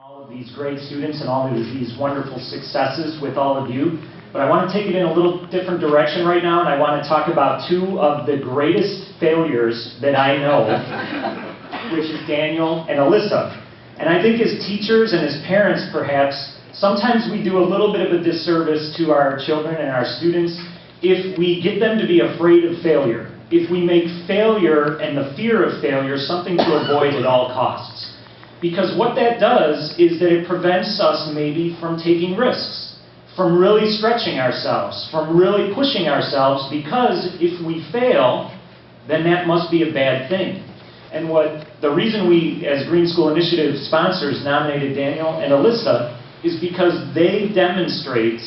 All of these great students and all of these wonderful successes with all of you. But I want to take it in a little different direction right now, and I want to talk about two of the greatest failures that I know, which is Daniel and Alyssa. And I think as teachers and as parents, perhaps, sometimes we do a little bit of a disservice to our children and our students if we get them to be afraid of failure. If we make failure and the fear of failure something to avoid at all costs. Because what that does is that it prevents us maybe from taking risks, from really stretching ourselves, from really pushing ourselves, because if we fail, then that must be a bad thing. And the reason we, as Green School Initiative sponsors, nominated Daniel and Alyssa is because they demonstrate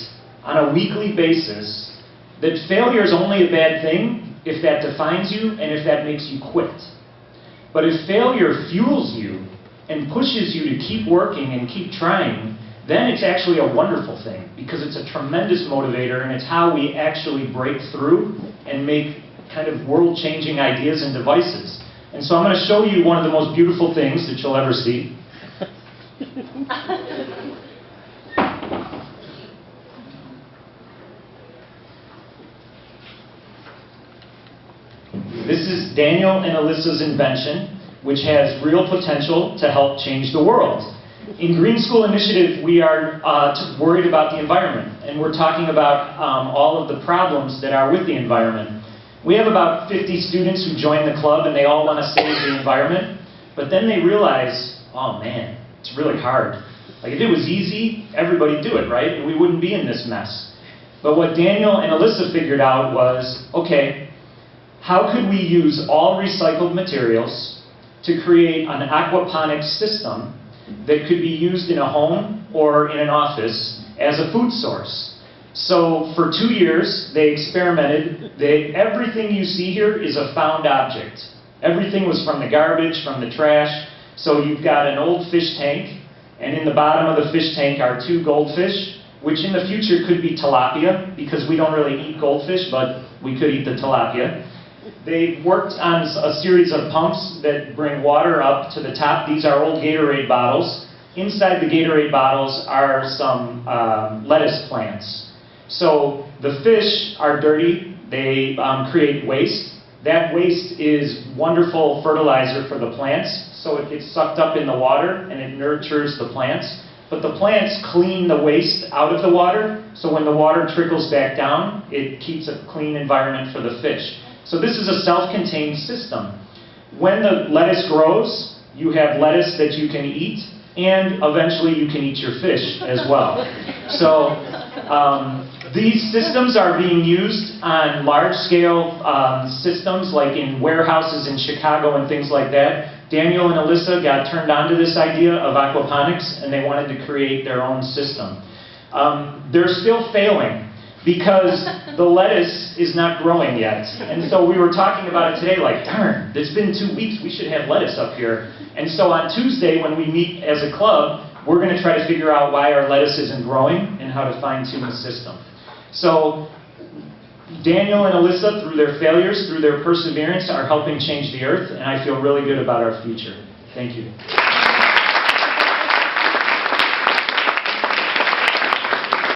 on a weekly basis that failure is only a bad thing if that defines you and if that makes you quit. But if failure fuels you and pushes you to keep working and keep trying, then it's actually a wonderful thing, because it's a tremendous motivator, and it's how we actually break through and make kind of world-changing ideas and devices. And so I'm going to show you one of the most beautiful things that you'll ever see. This is Daniel and Alyssa's invention, which has real potential to help change the world. In Green School Initiative, we are worried about the environment, and we're talking about all of the problems that are with the environment. We have about 50 students who join the club, and they all want to save the environment, but then they realize, oh man, it's really hard. Like, if it was easy, everybody'd do it, right? And we wouldn't be in this mess. But what Daniel and Alyssa figured out was, okay, how could we use all recycled materials to create an aquaponics system that could be used in a home or in an office as a food source? So for 2 years, they experimented. Everything you see here is a found object. Everything was from the garbage, from the trash. So you've got an old fish tank, and in the bottom of the fish tank are 2 goldfish, which in the future could be tilapia, because we don't really eat goldfish, but we could eat the tilapia. They worked on a series of pumps that bring water up to the top. These are old Gatorade bottles. Inside the Gatorade bottles are some lettuce plants. So the fish are dirty. They create waste. That waste is wonderful fertilizer for the plants. So it gets sucked up in the water and it nurtures the plants. But the plants clean the waste out of the water. So when the water trickles back down, it keeps a clean environment for the fish. So this is a self-contained system. When the lettuce grows, you have lettuce that you can eat, and eventually you can eat your fish as well. So these systems are being used on large-scale systems, like in warehouses in Chicago and things like that. Daniel and Alyssa got turned on to this idea of aquaponics, and they wanted to create their own system. They're still failing, because the lettuce is not growing yet. And so we were talking about it today, like, darn, it's been 2 weeks, we should have lettuce up here. And so on Tuesday, when we meet as a club, we're going to try to figure out why our lettuce isn't growing and how to fine-tune the system. So Daniel and Alyssa, through their failures, through their perseverance, are helping change the earth, and I feel really good about our future. Thank you.